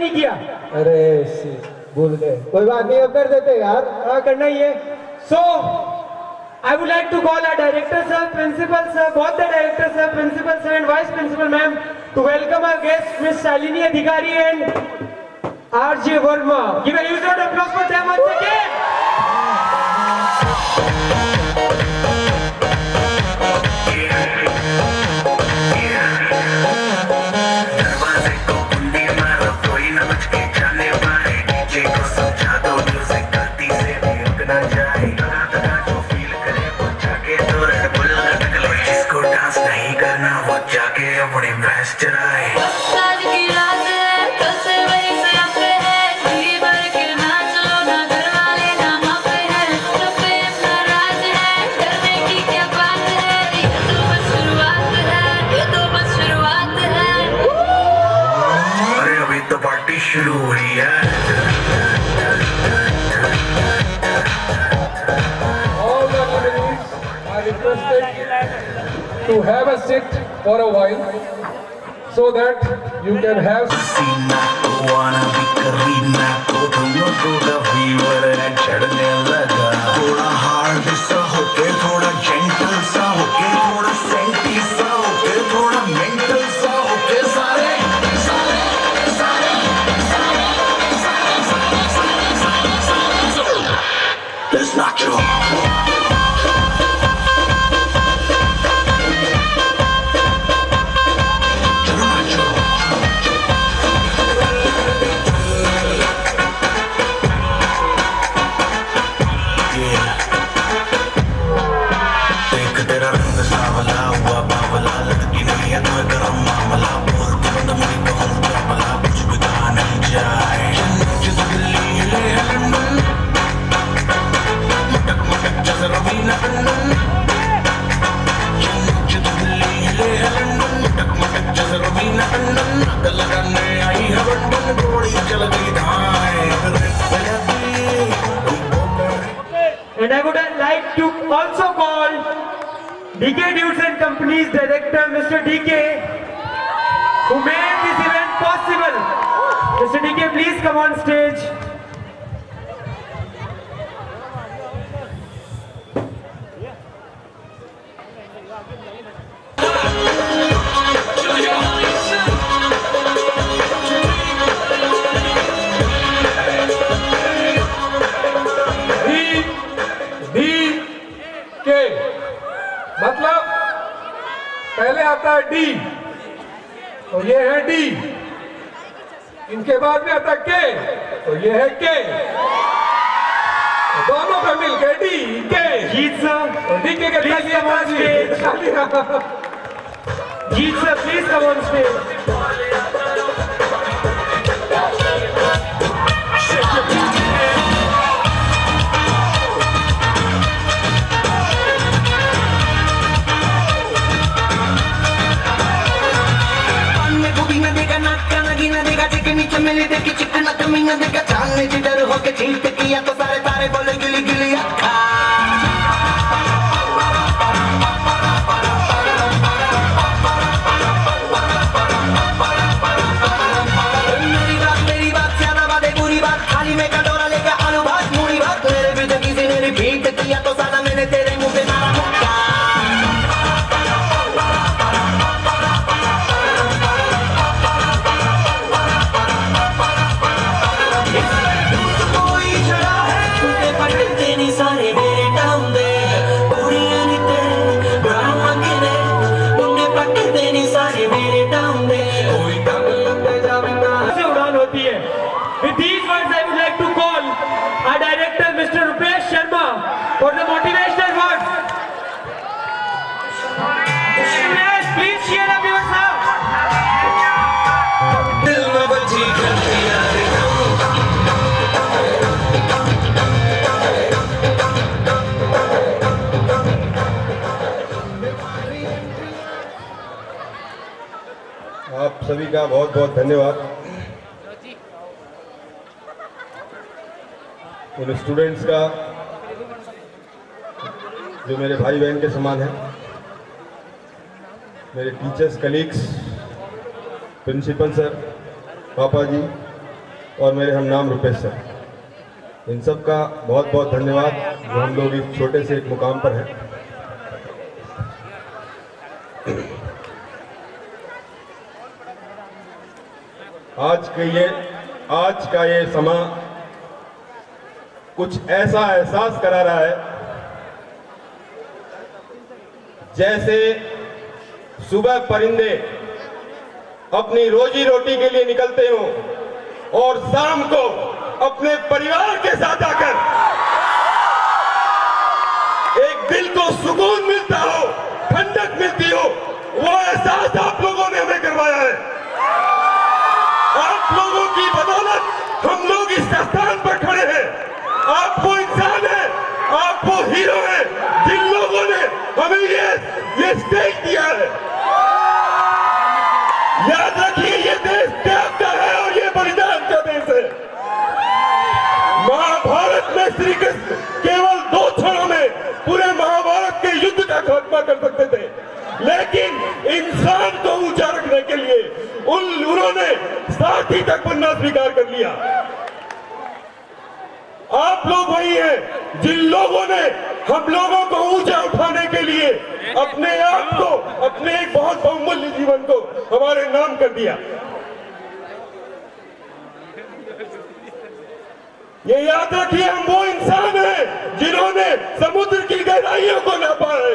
नहीं किया। अरे भूल गए, कोई बात नहीं, अब कर देते यार। हाँ करना ही है। सो I would like to call our director sir, principal sir, both the director sir, principal sir and vice principal ma'am to welcome our guests Miss Shalini Adhikari and RJ Verma. Give a huge round of applause for them once again. दरवाजे को कुंडी मारो, कोई न बच के जाने पाए। डीजे को समझा दो, म्यूजिक गलती से भी रुक ना जाए। जो फील करे वो जाके तो रेड बुल लटक ले। जिसको डांस नहीं करना वो जाके अपनी भैंस चराए। आज की रात है, कल से वही सराप है। जी भर के नाच लो ना, घर वाले ना मापे हैं। सब पे अपना राज है, डरने की क्या बात है। ये तो बस शुरुआत है, ये तो बस शुरुआत है। अरे अभी तो पार्टी शुरू हुई है। All the nominees are requested to have a seat for a while so that you can have. सीना को आना भी करीना को दोनों का फीवर है चढ़ने लगा। थोड़ा हार्ड सा होके, थोड़ा जेंटल सा होके, थोड़ा सेंटी सा होके, थोड़ा मेंटल सा होके, सारे Let's knock it off. देख तेरा रंग सावला हुआ बावला, लड़की नहीं है तो गरम मामला। बोलती बंद मेरी कौन क्या भला, कुछ भी कहा नहीं जाए। चन्नू से दिल्ली हिले है लंदन, मटक मटक जैसे रवीना टंडन। चन्नू से दिल्ली हिले है लंदन, मटक मटक जैसे रवीना टंडन। अकल लगाने आई है बंडन, घोड़ी चल गई धाए। And I would like to also call DK Dudes and Company's director, Mr. DK, who made this event possible. Mr. DK, please come on stage. के मतलब पहले आता है डी, तो ये है डी। इनके बाद में आता है के, तो ये है के। दोनों का मिलकर डी के। Jeet sir, तो डी के please come on stage. Jeet sir, please come on stage. मिली देखी चिकना कमीना देखा, चांदनी जिधर होके चीट किया तो सारे तारे बोले गिली गिली अक्खा। मेरी बात ज्यादा बात है, बुरी बात खाली में कटोरा लेके आलू भात मूड़ी भात। मेरे भी जगी से मेरी भीट किया तो साला मैंने तेरे मुंह पे मारा मुक्का। With these words, I would like to call our director, Mr. Rupesh Sharma, for the motivational words. Rupesh, please cheer up yourself. आप सभी का बहुत बहुत धन्यवाद। उन स्टूडेंट्स का जो मेरे भाई बहन के समान हैं, मेरे टीचर्स, कलीग्स, प्रिंसिपल सर, पापा जी, और मेरे हम नाम रुपेश सर, इन सब का बहुत बहुत धन्यवाद जो हम लोग इस छोटे से एक मुकाम पर हैं। आज का ये समा कुछ ऐसा एहसास करा रहा है जैसे सुबह परिंदे अपनी रोजी रोटी के लिए निकलते हो और शाम को अपने परिवार के साथ आकर एक दिल को सुकून मिलता हो, ठंडक मिलती हो, वो एहसास आप लोगों ने हमें करवाया है। आप लोगों की बदौलत हम लोग इस स्थान पर खड़े हैं। आप वो इंसान हैं, आप वो हीरो हैं जिन लोगों ने हमें ये स्टेज दिया है। याद रखिए, ये देश त्याग का है और ये बलिदान का देश है। महाभारत में श्री कृष्ण केवल 2 क्षणों में पूरे महाभारत के युद्ध का खात्मा कर सकते थे, लेकिन इंसान को ऊंचा रखने के लिए उन्होंने साथी तक बनना स्वीकार कर लिया। आप लोग वही हैं जिन लोगों ने हम लोगों को ऊंचा उठाने के लिए अपने आप को, अपने एक बहुत बहुमूल्य जीवन को हमारे नाम कर दिया। ये याद रखिए, हम वो इंसान हैं जिन्होंने समुद्र की गहराइयों को नापा है।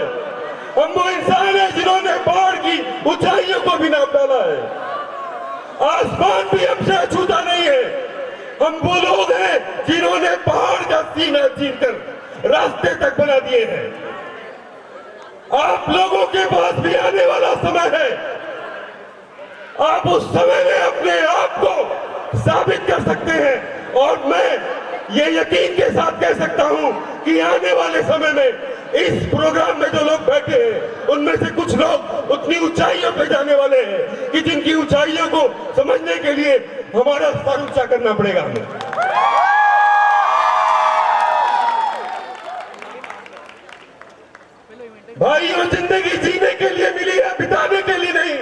हम वो इंसान हैं जिन्होंने पहाड़ की ऊंचाइयों को भी नाप डाला है। आसमान भी हमसे छूता नहीं है। हम वो लोग हैं जिन्होंने पहाड़ का सीना चीरकर रास्ते तक बना दिए हैं। आप लोगों के पास भी आने वाला समय है। आप उस समय में अपने आप को साबित कर सकते हैं, और मैं ये यकीन के साथ कह सकता हूं कि आने वाले समय में इस प्रोग्राम में जो लोग बैठे हैं उनमें से कुछ लोग उतनी ऊंचाइयों पे जाने वाले हैं कि जिनकी ऊंचाइयों को समझने के लिए हमारा सर ऊंचा करना पड़ेगा हमें। भाइयों, जिंदगी जीने के लिए मिली है, बिताने के लिए नहीं।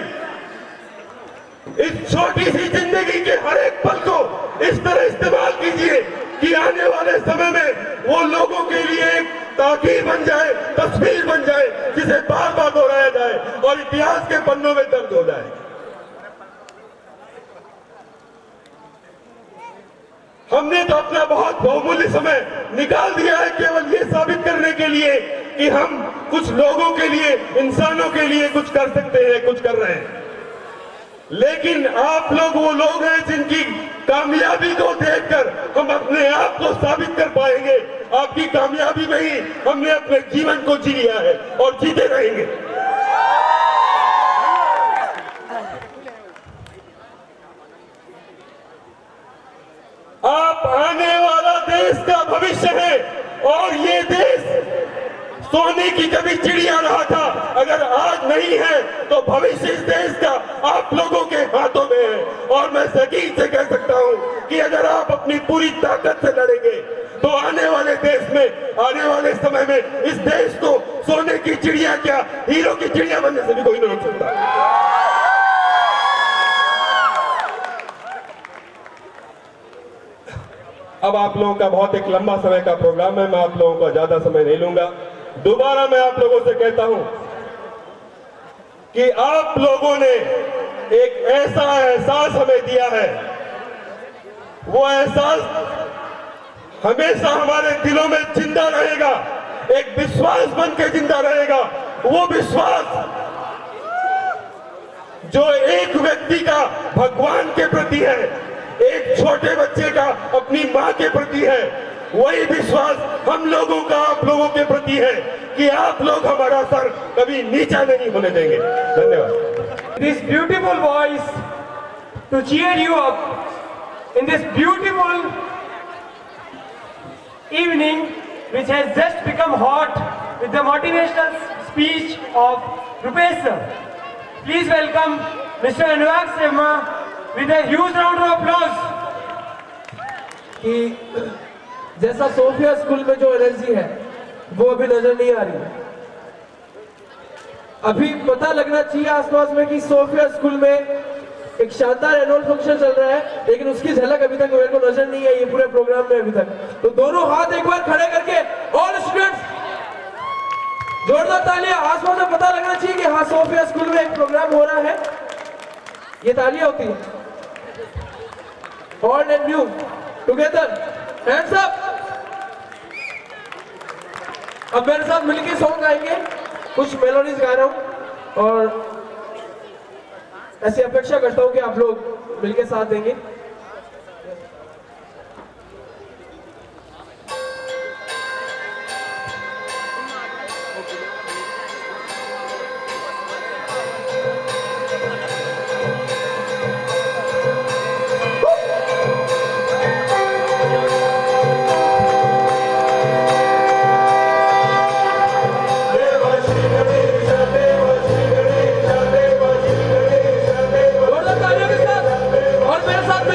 इस छोटी सी जिंदगी के हर एक पल को इस तरह इस्तेमाल कीजिए कि आने वाले समय में वो लोगों के लिए एक ताकीर बन जाए, तस्वीर बन जाए, जिसे बार बार दोहराया जाए और इतिहास के पन्नों में दर्ज हो जाए। हमने तो अपना बहुत बहुमूल्य समय निकाल दिया है केवल ये साबित करने के लिए कि हम कुछ लोगों के लिए, इंसानों के लिए कुछ कर सकते हैं, कुछ कर रहे हैं। लेकिन आप लोग वो लोग हैं जिनकी कामयाबी को देखकर हम अपने आप को साबित कर पाएंगे। आपकी कामयाबी में ही हमने अपने जीवन को जी लिया है और जीते रहेंगे। आप आने वाला देश का भविष्य है और ये देश सोने की कभी चिड़िया रहा था, अगर आज नहीं है तो भविष्य इस देश का आप लोगों के हाथों में है। और मैं यकीन से कह सकता हूं कि अगर आप अपनी पूरी ताकत से लड़ेंगे तो आने वाले देश में, आने वाले समय में इस देश को सोने की चिड़िया क्या, हीरो की चिड़िया बनने से भी कोई नहीं रोक सकता। अब आप लोगों का बहुत एक लंबा समय का प्रोग्राम है, मैं आप लोगों का ज्यादा समय नहीं लूंगा। दोबारा मैं आप लोगों से कहता हूं कि आप लोगों ने एक ऐसा एहसास हमें दिया है, वो एहसास हमेशा हमारे दिलों में जिंदा रहेगा, एक विश्वास बन के जिंदा रहेगा। वो विश्वास जो एक व्यक्ति का भगवान के प्रति है, एक छोटे बच्चे का अपनी मां के प्रति है, वही विश्वास हम लोगों का आप लोगों के प्रति है कि आप लोग हमारा सर कभी नीचा नहीं होने देंगे। धन्यवाद। This beautiful voice to cheer you up in this beautiful evening which has just become hot with the motivational speech of Rupesh sir. Please welcome Mr. Anurag Sharma with a huge round of applause. कि जैसा Sophia school में जो energy है वो अभी नजर नहीं आ रही। अभी पता लगना चाहिए आसपास में कि सोफिया स्कूल में एक शानदार एनुअल फंक्शन चल रहा है, लेकिन उसकी झलक अभी तक मेरे को नजर नहीं आई ये पूरे प्रोग्राम में अभी तक। तो दोनों हाथ एक बार खड़े करके ऑल स्टूडेंट्स जोरदार तालियां। आसपास में पता लगना चाहिए कि हाँ सोफिया स्कूल में एक प्रोग्राम हो रहा है। ये तालियां होती है। Old and new together, hands up. अब मेरे साथ मिलके सॉन्ग गाएंगे, कुछ मेलोडीज गा रहा हूं और ऐसी अपेक्षा करता हूं कि आप लोग मिलके साथ देंगे। जोरदार तालियों के साथ और मेरे साथ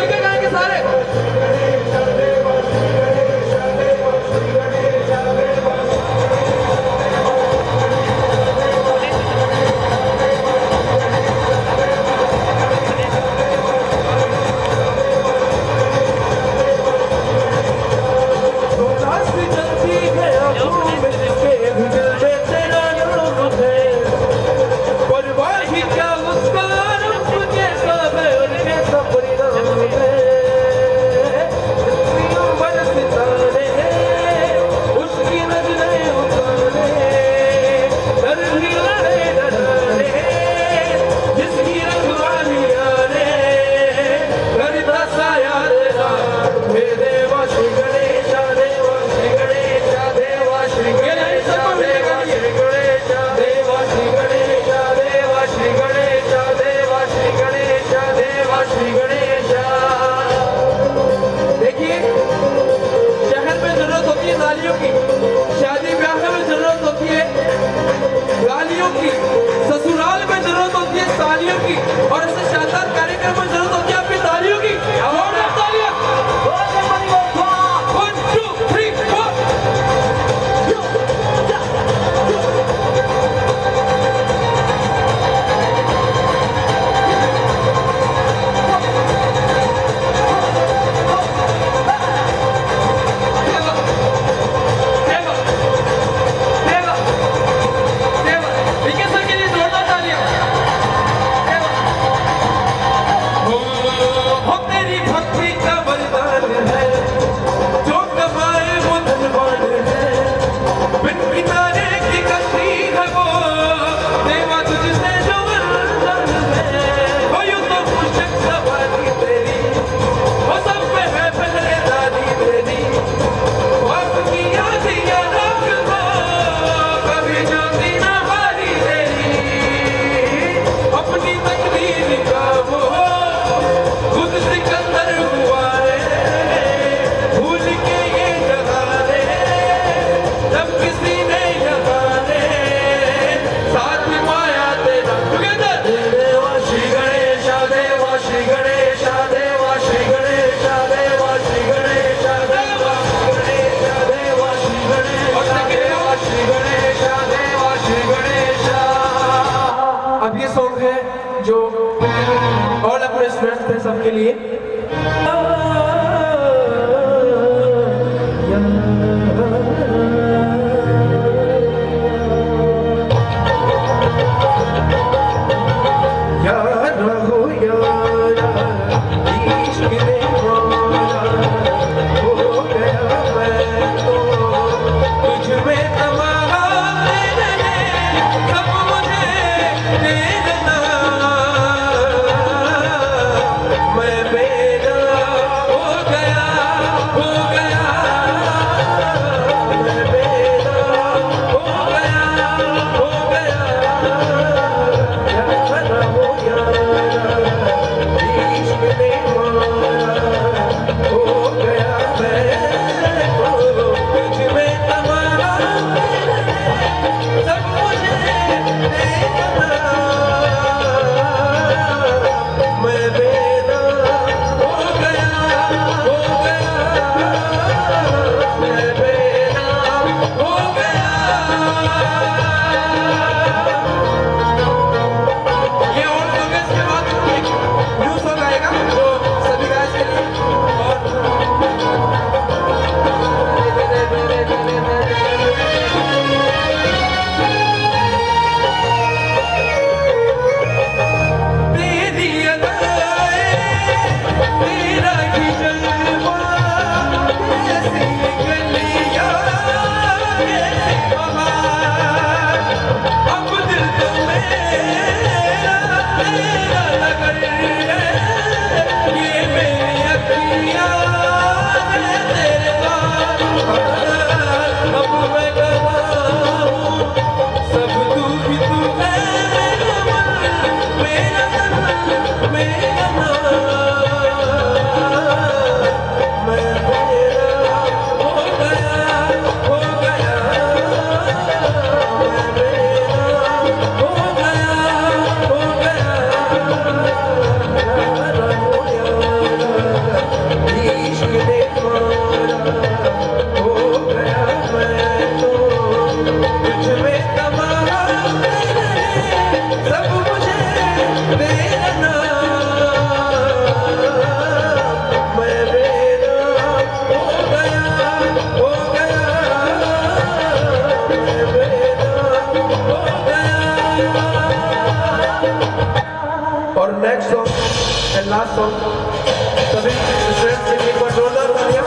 next song and last song सभी स्टूडेंट्स के लिए एक बार जोरदार तालियां।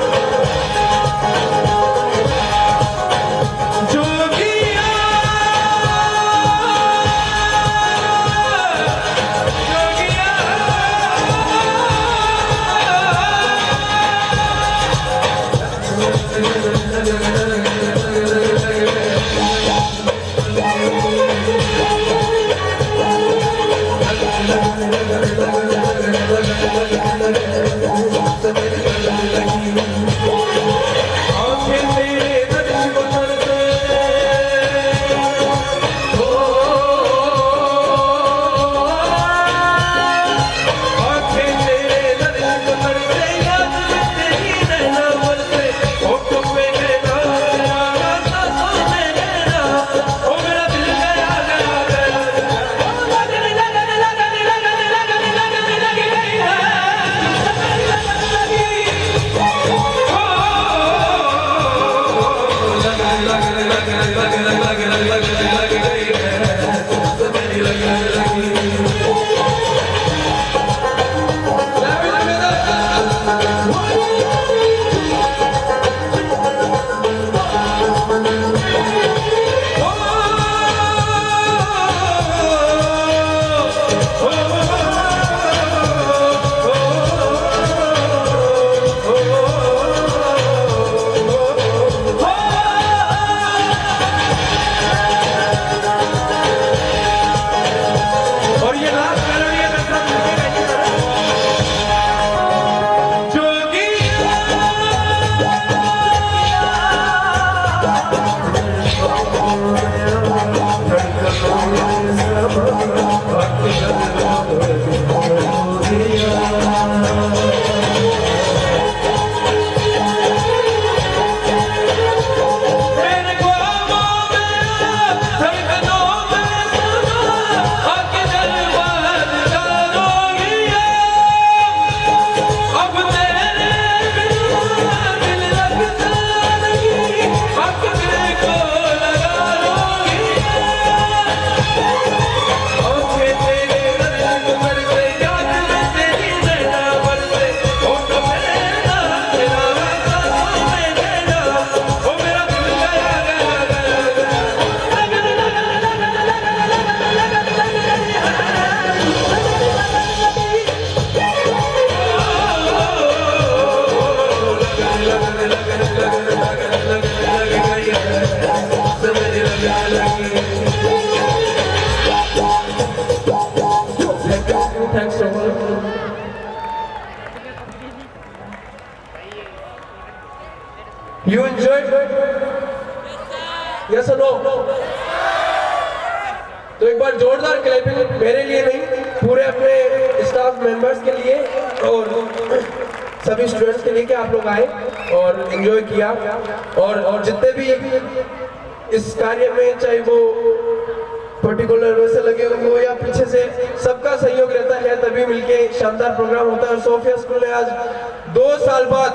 Thanks so much. You enjoyed? Yes or no? तो एक बार जोरदार क्लैपिंग मेरे लिए नहीं, पूरे अपने स्टाफ मेंबर्स के लिए और सभी स्टूडेंट्स के लिए कि आप लोग आए और एंजॉय किया। और जितने भी इस कार्य में, चाहे वो पर्टिकुलर वैसे लगे हुए हो या पीछे से, सबका सहयोग रहता है, तभी मिलके शानदार प्रोग्राम होता है। और सोफिया स्कूल ने आज 2 साल बाद,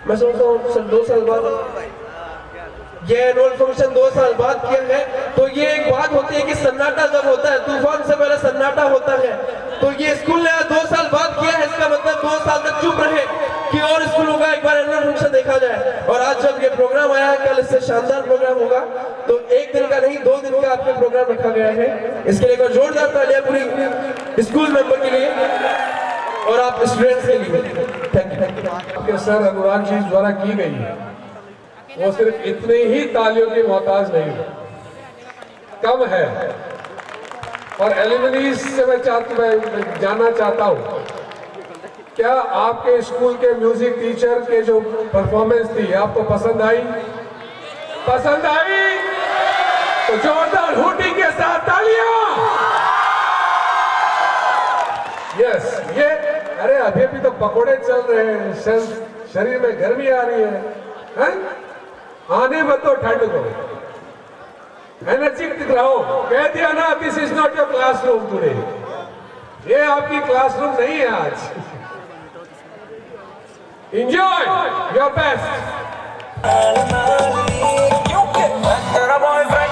मैं सोचता हूँ सर 2 साल बाद ये एनुअल फंक्शन 2 साल बाद किया है। तो ये एक बात होती है कि सन्नाटा जब होता है, तूफान से पहले सन्नाटा होता है। तो ये स्कूल ने आज 2 साल बाद किया है, इसका मतलब 2 साल तक चुप रहे कि और स्कूलों का एक बार एनुअल फंक्शन देखा जाए। और आज जब ये प्रोग्राम आया है, कल इससे शानदार प्रोग्राम होगा। तो 1 दिन का नहीं, 2 दिन का आपका प्रोग्राम रखा गया है। इसके लिए एक बार जोरदार तालियां पूरी स्कूल मेंबर के लिए और आप स्टूडेंट्स के लिए। Thank you. आपके सर अनुराग जी द्वारा की गई है, वो सिर्फ इतने ही तालियों की मोहताज नहीं है, कम है। और एलिमनीज से मैं जानना चाहता हूँ, क्या आपके स्कूल के म्यूजिक टीचर के जो परफॉर्मेंस थी आपको पसंद आई? पसंद आई तो जोरदार हुटिंग के साथ तालियां। यस, ये अरे अभी भी तो पकोड़े चल रहे हैं, शरीर में गर्मी आ रही है? आने मत तो ठंड को, एनर्जेटिक रहो। कह दिया ना, this is not your classroom today, ये आपकी क्लासरूम नहीं है आज। Enjoy your best. मैं तेरा बॉयफ्रेंड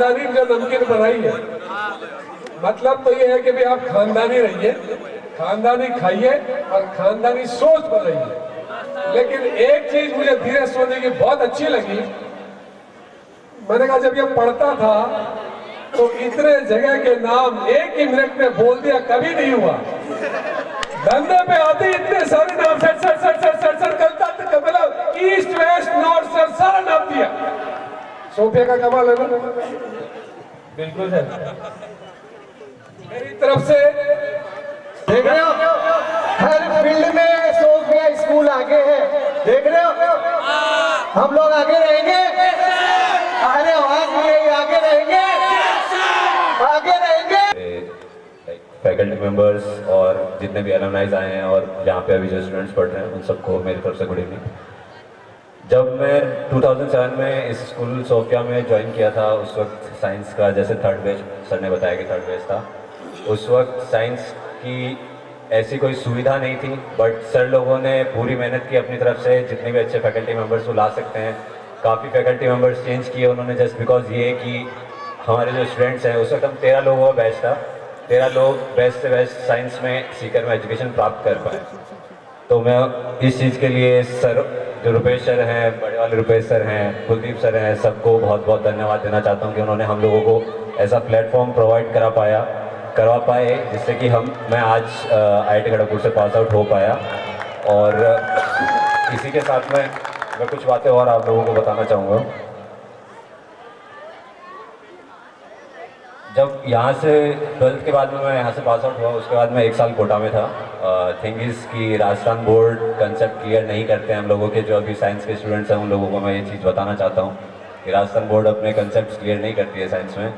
खानदानी जो नमकीन बनाई है, मतलब तो ये है कि भी आप खानदानी रहिए, खानदानी खाइए और खानदानी सोच बनाइए। लेकिन एक चीज मुझे धीरज सोनी की बहुत अच्छी लगी, मैंने कहा जब ये पढ़ता था तो इतने जगह के नाम एक ही मिनट में बोल दिया, कभी नहीं हुआ। धंधे पे आते इतने सारे नाम sir sir sir sir sir sir करता मतलब ईस्ट वेस्ट नॉर्थ सर सारा नाम दिया। सोफिया का कमाल है ना? बिल्कुल सर। मेरी तरफ से देख रहे हो हर फील्ड में सोफिया स्कूल आगे है, देख रहे हो हम लोग आगे रहेंगे, अरे आवाज नहीं, आगे रहेंगे, आगे रहेंगे। फैकल्टी मेंबर्स और जितने भी एलुमनाइज आए हैं और यहाँ पे अभी जो स्टूडेंट्स पढ़ रहे हैं उन सबको मेरी तरफ से गुड इवनिंग। जब मैं 2007 में इस स्कूल सोफिया में ज्वाइन किया था, उस वक्त साइंस का जैसे थर्ड बेच, सर ने बताया कि थर्ड बेच था, उस वक्त साइंस की ऐसी कोई सुविधा नहीं थी, बट सर लोगों ने पूरी मेहनत की अपनी तरफ से, जितने भी अच्छे फैकल्टी मेंबर्स वो ला सकते हैं। काफ़ी फैकल्टी मेंबर्स चेंज किए उन्होंने, जस्ट बिकॉज ये कि हमारे जो स्टूडेंट्स हैं, उस वक्त हम 13 लोगों का बैच था, 13 लोग बेस्ट से बेस्ट साइंस में सीकर में एजुकेशन प्राप्त कर पाए। तो मैं इस चीज़ के लिए सर, जो रुपेश सर हैं, बड़े वाले रुपेश सर हैं, कुलदीप सर हैं, सबको बहुत बहुत धन्यवाद देना चाहता हूँ कि उन्होंने हम लोगों को ऐसा प्लेटफॉर्म प्रोवाइड करवा पाए जिससे कि मैं आज IIT खड़गपुर से पास आउट हो पाया। और इसी के साथ में मैं कुछ बातें और आप लोगों को बताना चाहूँगा। जब यहाँ से 12th के बाद में मैं यहाँ से पास आउट हुआ, उसके बाद मैं 1 साल कोटा में था। थिंग इज़ कि राजस्थान बोर्ड कंसेप्ट क्लियर नहीं करते हैं हम लोगों के, जो अभी साइंस के स्टूडेंट्स हैं उन लोगों को मैं ये चीज़ बताना चाहता हूँ कि राजस्थान बोर्ड अपने कंसेप्ट क्लियर नहीं करती है साइंस में।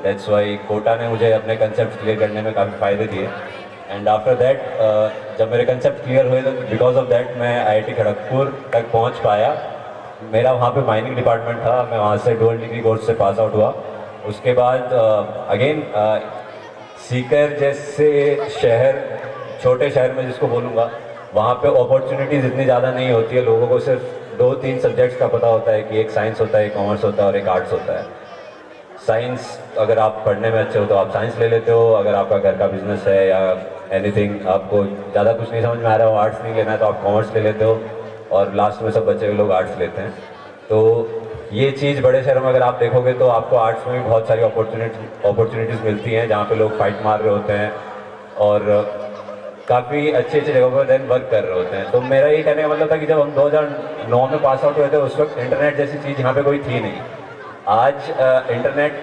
दैट्स वाई कोटा ने मुझे अपने कंसेप्ट क्लियर करने में काफ़ी फ़ायदे दिए। एंड आफ्टर दैट जब मेरे कंसेप्ट क्लियर हुए तो बिकॉज ऑफ दैट मैं IIT खड़गपुर तक पहुँच पाया। मेरा वहाँ पे माइनिंग डिपार्टमेंट था, मैं वहाँ से डुअल डिग्री कोर्स से पास आउट हुआ। उसके बाद अगेन सीकर जैसे शहर, छोटे शहर में जिसको बोलूँगा, वहाँ पे अपॉर्चुनिटीज़ इतनी ज़्यादा नहीं होती है। लोगों को सिर्फ 2-3 सब्जेक्ट्स का पता होता है कि एक साइंस होता है, एक कॉमर्स होता है और एक आर्ट्स होता है। साइंस अगर आप पढ़ने में अच्छे हो तो आप साइंस ले लेते हो, अगर आपका घर का बिजनेस है या एनीथिंग, आपको ज़्यादा कुछ नहीं समझ में आ रहा हो, आर्ट्स नहीं लेना है तो आप कॉमर्स ले लेते हो, और लास्ट में सब बच्चे लोग आर्ट्स लेते हैं। तो ये चीज़ बड़े शहरों में अगर आप देखोगे तो आपको आर्ट्स में भी बहुत सारी अपॉर्चुनिटीज़ मिलती हैं, जहाँ पे लोग फाइट मार रहे होते हैं और काफ़ी अच्छी जगहों पर देन वर्क कर रहे होते हैं। तो मेरा ये कहने का मतलब था कि जब हम 2009 में पास आउट हुए थे, उस वक्त इंटरनेट जैसी चीज़ यहाँ पे कोई थी नहीं। आज इंटरनेट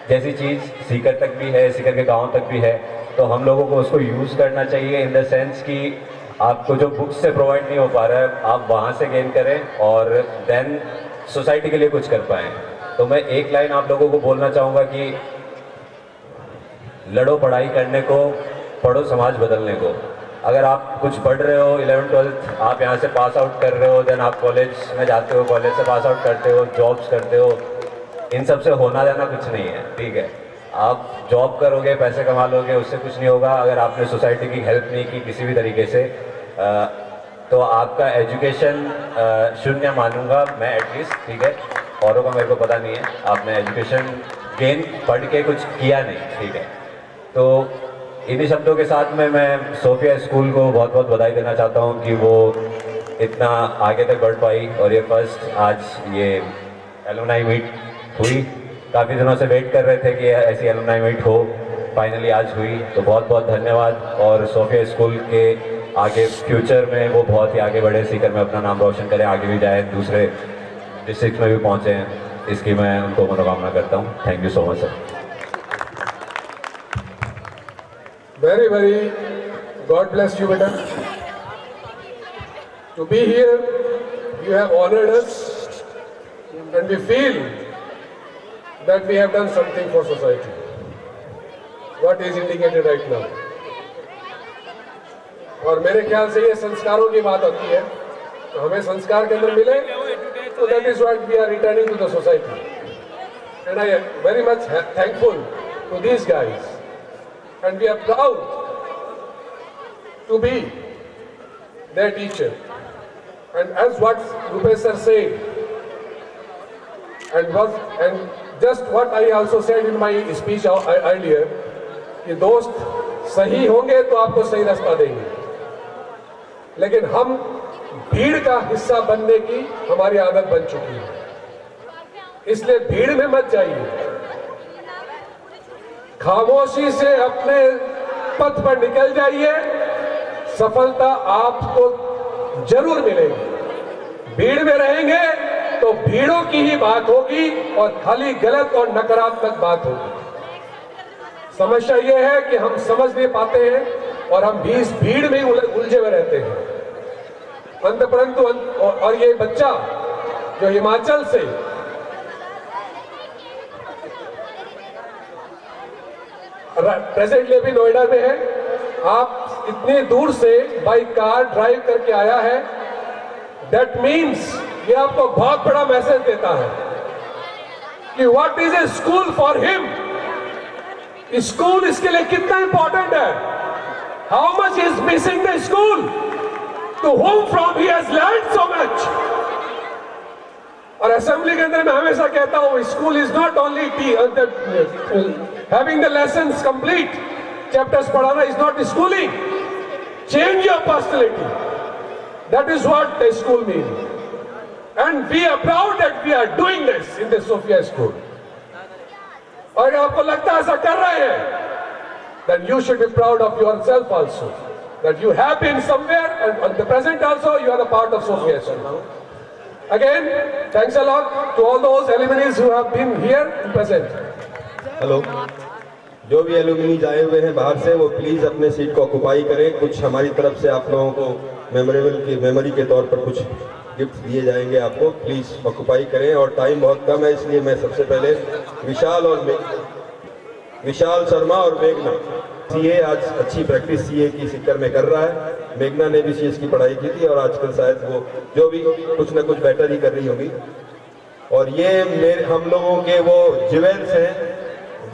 जैसी चीज़ सीकर तक भी है, सीकर के गाँव तक भी है, तो हम लोगों को उसको यूज़ करना चाहिए इन द सेंस कि आपको जो बुक्स से प्रोवाइड नहीं हो पा रहा है, आप वहाँ से गेन करें और देन सोसाइटी के लिए कुछ कर पाएँ। तो मैं एक लाइन आप लोगों को बोलना चाहूँगा कि लड़ो पढ़ाई करने को, पढ़ो समाज बदलने को। अगर आप कुछ पढ़ रहे हो 11th-12th, आप यहाँ से पास आउट कर रहे हो, देन आप कॉलेज में जाते हो, कॉलेज से पास आउट करते हो, जॉब्स करते हो, इन सब से होना जाना कुछ नहीं है, ठीक है। आप जॉब करोगे, पैसे कमा लोगे, उससे कुछ नहीं होगा। अगर आपने सोसाइटी की हेल्प नहीं की किसी भी तरीके से, तो आपका एजुकेशन शून्य मानूंगा मैं एटलीस्ट, ठीक है। औरों का मेरे को पता नहीं है, आपने एजुकेशन गेन पढ़ के कुछ किया नहीं, ठीक है। तो इन्हीं शब्दों के साथ में मैं सोफिया स्कूल को बहुत बहुत बधाई देना चाहता हूँ कि वो इतना आगे तक बढ़ पाई और ये फर्स्ट आज ये एलुमनाई मीट हुई। काफ़ी दिनों से वेट कर रहे थे कि ऐसी एलुमनाई मीट हो, फाइनली आज हुई। तो बहुत बहुत धन्यवाद, और सोफिया स्कूल के आगे फ्यूचर में वो बहुत ही आगे बढ़े, सीकर में अपना नाम रोशन करें, आगे भी जाए, दूसरे डिस्ट्रिक्ट में भी पहुँचे, इसकी मैं उनको मनोकामना करता हूँ। Thank you so much sir. Very, very God bless you, beta. To be here, you have honored us, and we feel that we have done something for society. What is indicated right now. और मेरे ख्याल से ये संस्कारों की बात होती है, तो हमें संस्कार के अंदर मिले, तो that is what we are returning to the society. And I am very much thankful to these guys. And we are proud to be their teacher. And as what Rupesh sir said, and just what I also said in my speech earlier, कि दोस्त सही होंगे तो आपको सही रास्ता देंगे, लेकिन हम भीड़ का हिस्सा बनने की हमारी आदत बन चुकी है, इसलिए भीड़ में मत जाइए, खामोशी से अपने पथ पर निकल जाइए, सफलता आपको जरूर मिलेगी। भीड़ में रहेंगे तो भीड़ों की ही बात होगी और खाली गलत और नकारात्मक बात होगी। समस्या यह है कि हम समझ नहीं पाते हैं और हम भी इस भीड़ में उलझे हुए रहते हैं। परंतु और ये बच्चा जो हिमाचल से प्रेजेंटली अभी नोएडा में है, आप इतनी दूर से बाई कार ड्राइव करके आया है, दैट मीन्स ये आपको बहुत बड़ा मैसेज देता है कि what is a school for him. School इसके लिए कितना इंपॉर्टेंट है, how much is missing the school, to home from he has learned so much. और असेंबली के अंदर मैं हमेशा कहता हूं, school is not only having the lessons complete, chapters पढ़ाना is not schooling, change your personality, that is what the school means. And we are proud that we are doing this in the Sophia School. और आपको लगता है ऐसा कर रहे हैं, then you should be proud of yourself also, that you have been somewhere and at the present also you are a part of Sophia School. Again, thanks a lot to all those alumni who have been here and present. Hello, जो भी alumni आए हुए हैं बाहर से, वो please अपने seat को ऑक्युपाई करें। कुछ हमारी तरफ से आप लोगों को मेमोरी के तौर पर कुछ गिफ्ट दिए जाएंगे आपको, प्लीज़ ऑक्युपाई करें। और टाइम बहुत कम है, इसलिए मैं सबसे पहले विशाल शर्मा और मेघना, सीए आज अच्छी प्रैक्टिस सीए की सिक्कर में कर रहा है। मेघना ने भी सीएस की पढ़ाई की थी और आजकल शायद वो जो भी कुछ ना कुछ बेटर ही कर रही होगी। और ये हम लोगों के वो ज्वेल्स हैं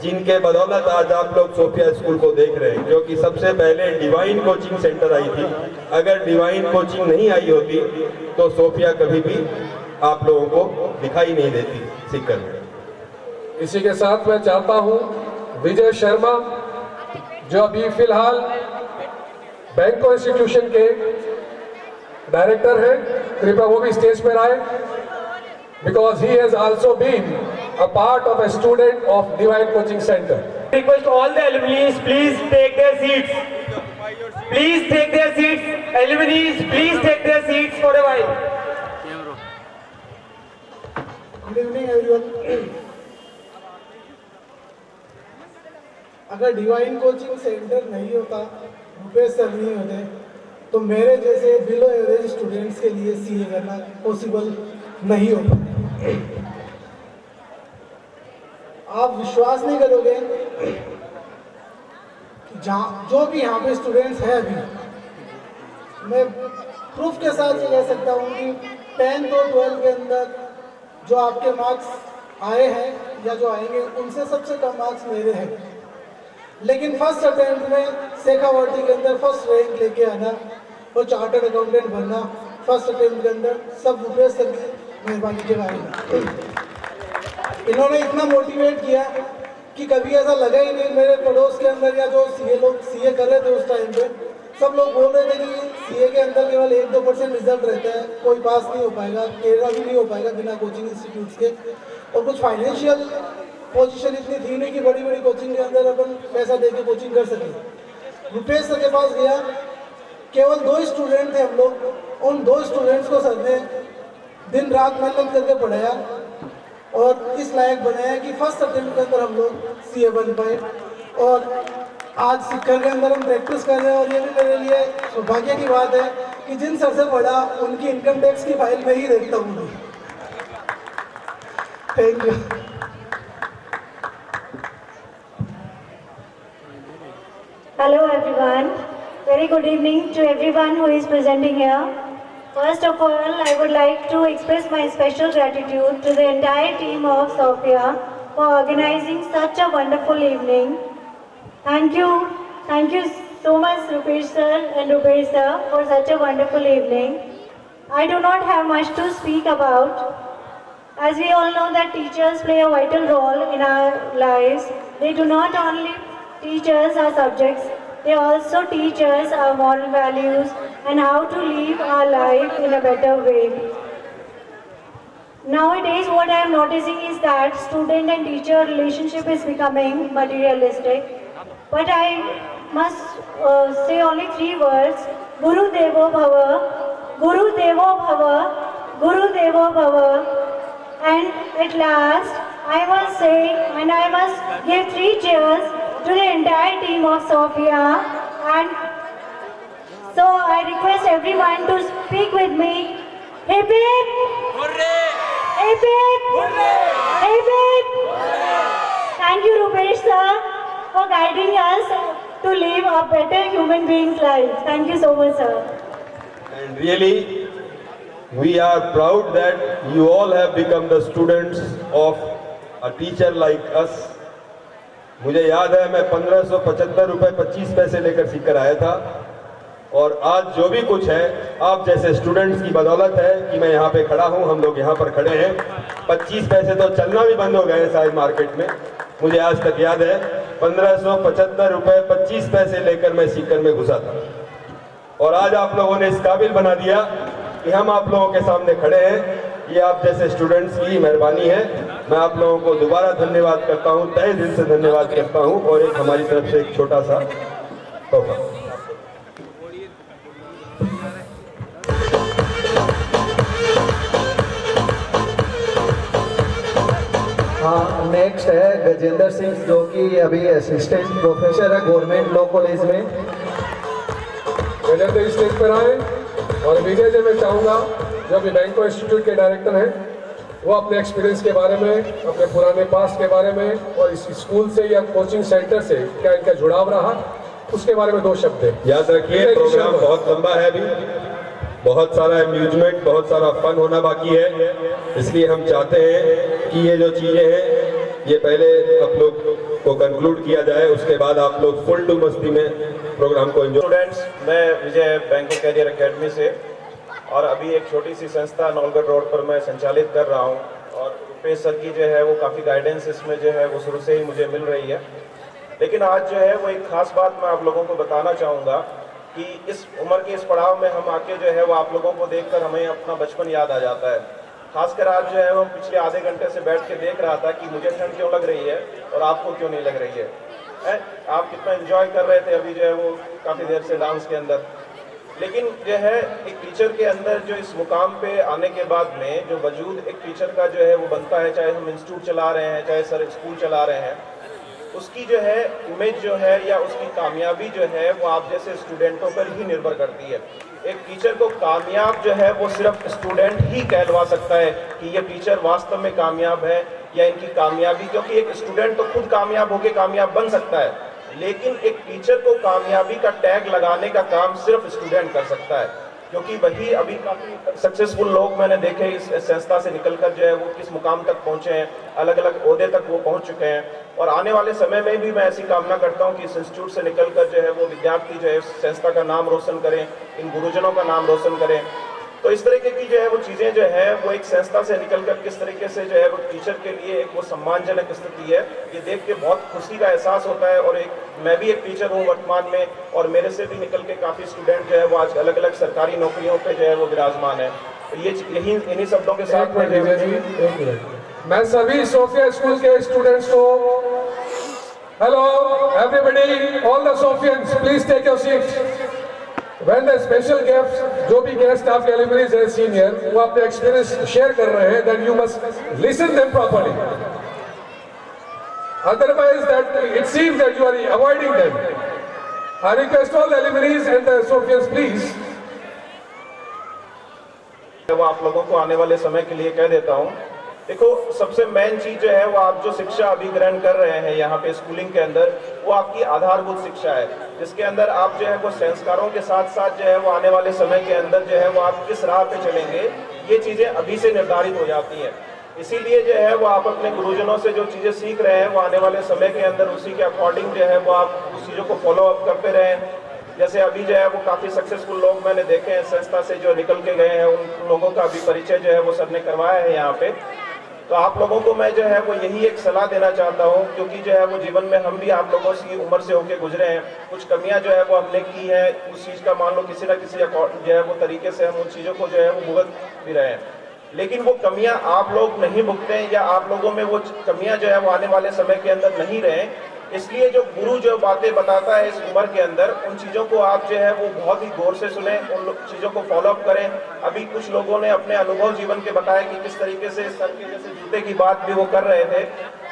जिनके बदौलत आज आप लोग सोफिया स्कूल को देख रहे हैं, क्योंकि सबसे पहले डिवाइन कोचिंग सेंटर आई थी। अगर डिवाइन कोचिंग नहीं आई होती तो सोफिया कभी भी आप लोगों को दिखाई नहीं देती सिक्कर में। इसी के साथ मैं चाहता हूं विजय शर्मा, जो अभी फिलहाल बैंको इंस्टीट्यूशन के डायरेक्टर हैं, कृपया वो भी स्टेज पर आए, because he has also been a part of a student of Divine Coaching Center. Request all the alumni, please take their seats. Please take their seats. Alumni, please take their seats for a while. Good evening everyone. अगर divine coaching centre नहीं होता, Rupesh sir नहीं होते, तो मेरे जैसे below average students के लिए सीए करना पॉसिबल नहीं होता। आप विश्वास नहीं करोगे कि जो भी यहाँ पे स्टूडेंट्स हैं, अभी मैं प्रूफ के साथ ये कह सकता हूँ कि 10th और 12th के अंदर जो आपके मार्क्स आए हैं या जो आएंगे, उनसे सबसे कम मार्क्स मेरे हैं। लेकिन फर्स्ट अटेम्प्ट में शेखावाटी के अंदर फर्स्ट रैंक लेके आना और चार्टर्ड अकाउंटेंट बनना फर्स्ट अटेम्प्ट के अंदर सब रुपेश सर की मेहरबानी के बारे में। इन्होंने इतना मोटिवेट किया कि कभी ऐसा लगा ही नहीं। मेरे पड़ोस के अंदर या जो लोग सीए कर रहे थे उस टाइम पे, सब लोग बोल रहे थे कि सीए के अंदर केवल 1-2% रिजल्ट रहता है, कोई पास नहीं हो पाएगा, केरला भी नहीं हो पाएगा बिना कोचिंग इंस्टीट्यूट्स के। और कुछ फाइनेंशियल पोजीशन इतनी थी नहीं कि बड़ी बड़ी कोचिंग के अंदर अपन पैसा दे के कोचिंग कर सकें। रुपेश सर के पास गया, केवल 2 स्टूडेंट थे हम लोग, उन 2 स्टूडेंट्स को सर ने दिन रात मेहनत करके पढ़ाया और इस लायक बनाया कि फर्स्ट अटेम्प्ट के अंदर हम लोग सीए बन पाए। और आज सिक्कर के अंदर हम प्रैक्टिस कर रहे हैं। और ये भी मेरे लिए सौभाग्य की बात है कि जिन सर से पढ़ा उनकी इनकम टैक्स की फाइल में ही देखता हूँ। Thank you. Hello everyone. Very good evening to everyone who is presenting here. First of all, I would like to express my special gratitude to the entire team of Sophia for organizing such a wonderful evening. Thank you so much Rupesh sir and Rupesh sir for such a wonderful evening. I do not have much to speak about, As we all know that teachers play a vital role in our lives. They do not only teach us our subjects, they also teach us our moral values and how to live our life in a better way. Nowadays, what I am noticing is that student and teacher relationship is becoming materialistic. But I must say only 3 words: Guru Devo Bhava, Guru Devo Bhava, Guru Devo Bhava. And at last, I must say, and I must give 3 cheers to the entire team of Sophia. And so I request everyone to speak with me. Hip hip! Hooray! Hip hip! Hooray! Hip hip! Thank you, Rupesh sir, for guiding us to live a better human being's life. Thank you so much, sir. And really, we are proud that you all have become the students of a teacher like us. मुझे याद है मैं 1575 रुपए 25 पैसे लेकर सीख कर आया था, और आज जो भी कुछ है आप जैसे स्टूडेंट्स की बदौलत है कि मैं यहाँ पे खड़ा हूँ, हम लोग यहाँ पर खड़े हैं। 25 पैसे तो चलना भी बंद हो गए हैं शायद मार्केट में। मुझे आज तक याद है 1575 रुपए 25 पैसे लेकर मैं सीकर में घुसा था, और आज आप लोगों ने इस काबिल बना दिया कि हम आप लोगों के सामने खड़े हैं। ये आप जैसे स्टूडेंट्स की मेहरबानी है। मैं आप लोगों को दोबारा धन्यवाद करता हूँ, तहे दिल से धन्यवाद करता हूँ। और एक हमारी तरफ से एक छोटा सा तोहफा। हाँ, नेक्स्ट है गजेंद्र सिंह, जो कि अभी असिस्टेंट प्रोफेसर है गवर्नमेंट लॉ कॉलेज में। गजेंद्र स्टेज पर आए। और विजय जी, मैं चाहूँगा जो अभी बैंको इंस्टीट्यूट के डायरेक्टर हैं, वो अपने एक्सपीरियंस के बारे में, अपने पुराने पास्ट के बारे में और इस स्कूल से या कोचिंग सेंटर से क्या इनका जुड़ाव रहा, उसके बारे में 2 शब्द हैं। याद रखिए प्रोग्राम बहुत लंबा है, अभी बहुत सारा एम्यूजमेंट, बहुत सारा फन होना बाकी है। इसलिए हम चाहते हैं कि ये जो चीज़ें हैं ये पहले आप लोग को कंक्लूड किया जाए, उसके बाद आप लोग फुल टू मस्ती में प्रोग्राम को एंजॉय। स्टूडेंट्स, मैं विजय बैंको कैरियर एकेडमी से, और अभी एक छोटी सी संस्था नौलगढ़ रोड पर मैं संचालित कर रहा हूँ। और रुपेश सर की जो है वो काफ़ी गाइडेंस इसमें जो है वो शुरू से ही मुझे मिल रही है। लेकिन आज जो है वो एक ख़ास बात मैं आप लोगों को बताना चाहूँगा कि इस उम्र के इस पड़ाव में हम आके जो है वो आप लोगों को देखकर हमें अपना बचपन याद आ जाता है। खासकर आज जो है वो पिछले आधे घंटे से बैठ के देख रहा था कि मुझे ठंड क्यों लग रही है और आपको क्यों नहीं लग रही है। आप कितना एंजॉय कर रहे थे अभी जो है वो काफ़ी देर से डांस के अंदर। लेकिन जो है एक टीचर के अंदर जो इस मुकाम पे आने के बाद में जो वजूद एक टीचर का जो है वो बनता है, चाहे हम इंस्टीट्यूट चला रहे हैं, चाहे सर स्कूल चला रहे हैं, उसकी जो है इमेज जो है या उसकी कामयाबी जो है वो आप जैसे स्टूडेंटों पर ही निर्भर करती है। एक टीचर को कामयाब जो है वो सिर्फ स्टूडेंट ही कहलवा सकता है कि ये टीचर वास्तव में कामयाब है या इनकी कामयाबी, क्योंकि एक स्टूडेंट तो खुद कामयाब होकर कामयाब बन सकता है, लेकिन एक टीचर को कामयाबी का टैग लगाने का काम सिर्फ स्टूडेंट कर सकता है। क्योंकि वही अभी काफ़ी सक्सेसफुल लोग मैंने देखे इस संस्था से निकलकर जो है वो किस मुकाम तक पहुंचे हैं, अलग अलग ओहदे तक वो पहुंच चुके हैं। और आने वाले समय में भी मैं ऐसी कामना करता हूं कि इस इंस्टीट्यूट से निकलकर जो है वो विद्यार्थी जो है संस्था का नाम रोशन करें, इन गुरुजनों का नाम रोशन करें। तो इस तरीके की जो है वो चीज़ें जो है वो एक संस्था से निकलकर किस तरीके से जो है वो टीचर के लिए एक वो सम्मानजनक स्थिति है, ये देख के बहुत खुशी का एहसास होता है। और एक मैं भी एक टीचर हूँ वर्तमान में, और मेरे से भी निकल के काफ़ी स्टूडेंट जो है वो आज अलग अलग सरकारी नौकरियों पे जो है वो विराजमान है। तो ये यही इन्हीं शब्दों के साथ मैं सभी सोफिया स्कूल के स्टूडेंट्स को, hello everybody, all the Sophians please take your seats. When the special guests, जो भी गेस्ट आपके एलुमनीज है सीनियर, वो अपने एक्सपीरियंस शेयर कर रहे हैं, that you must listen them properly. Otherwise, that it seems that you are avoiding them. I request all the alumnis and the Sofians, please. वो आप लोगों को आने वाले समय के लिए कह देता हूँ। देखो, सबसे मेन चीज जो है वो आप जो शिक्षा अभी ग्रहण कर रहे हैं यहाँ पे स्कूलिंग के अंदर, वो आपकी आधारभूत शिक्षा है, जिसके अंदर आप जो है वो संस्कारों के साथ साथ जो है वो आने वाले समय के अंदर जो है वो आप किस राह पे चलेंगे, ये चीजें अभी से निर्धारित हो जाती हैं। इसीलिए जो है वो आप अपने गुरुजनों से जो चीजें सीख रहे हैं वो आने वाले समय के अंदर उसी के अकॉर्डिंग जो है वो आप उस चीजों को फॉलो अप करते रहें। जैसे अभी जो है वो काफ़ी सक्सेसफुल लोग मैंने देखे हैं संस्था से जो निकल के गए हैं, उन लोगों का भी परिचय जो है वो सर ने करवाया है यहाँ पे। तो आप लोगों को मैं जो है वो यही एक सलाह देना चाहता हूँ, क्योंकि जो है वो जीवन में हम भी आप लोगों की उम्र से होके गुजरे हैं, कुछ कमियां जो है वो हमने की है, उस चीज़ का मान लो किसी ना किसी जो है वो तरीके से हम उन चीज़ों को जो है वो भुगत भी रहे हैं, लेकिन वो कमियां आप लोग नहीं भुगते या आप लोगों में वो कमियां जो है वो आने वाले समय के अंदर नहीं रहे। इसलिए जो गुरु जो बातें बताता है इस उम्र के अंदर, उन चीज़ों को आप जो है वो बहुत ही गौर से सुने, उन चीज़ों को फॉलो अप करें। अभी कुछ लोगों ने अपने अनुभव जीवन के बताया कि किस तरीके से सर के जैसे जूते की बात भी वो कर रहे थे।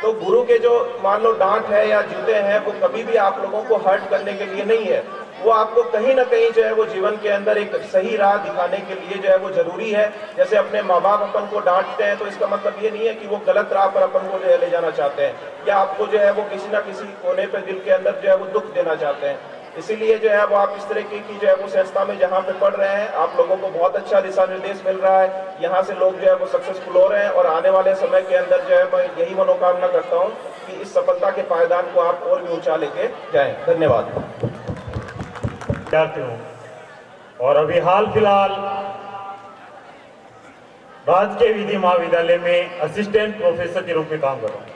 तो गुरु के जो मान लो डांट है या जूते हैं, वो कभी भी आप लोगों को हर्ट करने के लिए नहीं है, वो आपको कहीं ना कहीं जो है वो जीवन के अंदर एक सही राह दिखाने के लिए जो है वो जरूरी है। जैसे अपने माँ बाप अपन को डांटते हैं तो इसका मतलब ये नहीं है कि वो गलत राह पर अपन को जो है ले जाना चाहते हैं या आपको जो है वो किसी ना किसी कोने पे दिल के अंदर जो है वो दुख देना चाहते हैं। इसीलिए जो है वो आप इस तरीके की जो है वो संस्था में जहाँ पे पढ़ रहे हैं, आप लोगों को बहुत अच्छा दिशा निर्देश मिल रहा है, यहाँ से लोग जो है वो सक्सेसफुल हो रहे हैं और आने वाले समय के अंदर जो है मैं यही मनोकामना करता हूँ कि इस सफलता के पायदान को आप और भी ऊंचा लेके जाएं। धन्यवाद। विद्यार्थी हूँ और अभी हाल फिलहाल राजकीय विधि महाविद्यालय में असिस्टेंट प्रोफेसर के रूप में काम कर रहा हूँ।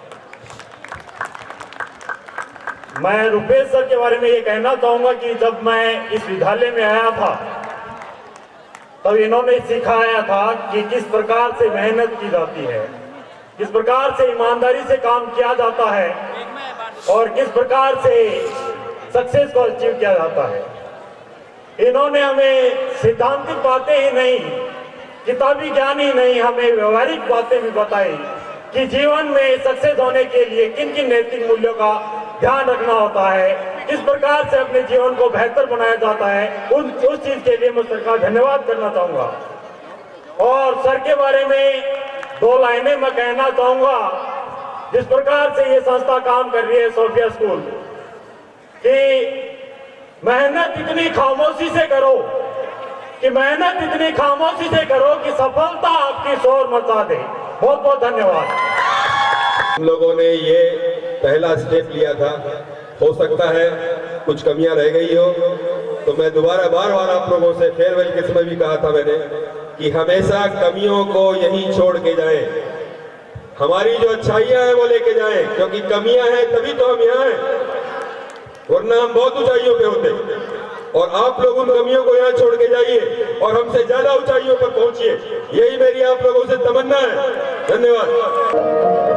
मैं रुपेश सर के बारे में ये कहना चाहूंगा कि जब मैं इस विद्यालय में आया था तब इन्होंने सिखाया था कि किस प्रकार से मेहनत की जाती है, किस प्रकार से ईमानदारी से काम किया जाता है और किस प्रकार से सक्सेस को अचीव किया जाता है। इन्होंने हमें सिद्धांतिक बातें ही नहीं, किताबी ज्ञान ही नहीं, हमें व्यवहारिक बातें भी बताई कि जीवन में सक्सेस होने के लिए किन किन नैतिक मूल्यों का ध्यान रखना होता है, किस प्रकार से अपने जीवन को बेहतर बनाया जाता है। उस चीज के लिए मैं सर का धन्यवाद करना चाहूंगा। और सर के बारे में 2 लाइनें मैं कहना चाहूंगा। जिस प्रकार से ये संस्था काम कर रही है सोफिया स्कूल, कि मेहनत इतनी खामोशी से करो कि मेहनत इतनी खामोशी से करो कि सफलता आपकी शोर मचा दे। बहुत बहुत धन्यवाद। हम लोगों ने ये पहला स्टेप लिया था, हो सकता है कुछ कमियां रह गई हो, तो मैं दोबारा बार बार आप लोगों से फेयरवेल के समय भी कहा था मैंने कि हमेशा कमियों को यहीं छोड़ के जाएं, हमारी जो अच्छाइयां हैं वो लेके जाएं, क्योंकि कमियां हैं तभी तो हम यहाँ हैं, वरना हम बहुत ऊंचाइयों पे होते। और आप लोग उन कमियों को यहाँ छोड़ के जाइए और हमसे ज्यादा ऊंचाइयों पर पहुंचिए, यही मेरी आप लोगों से तमन्ना है। धन्यवाद।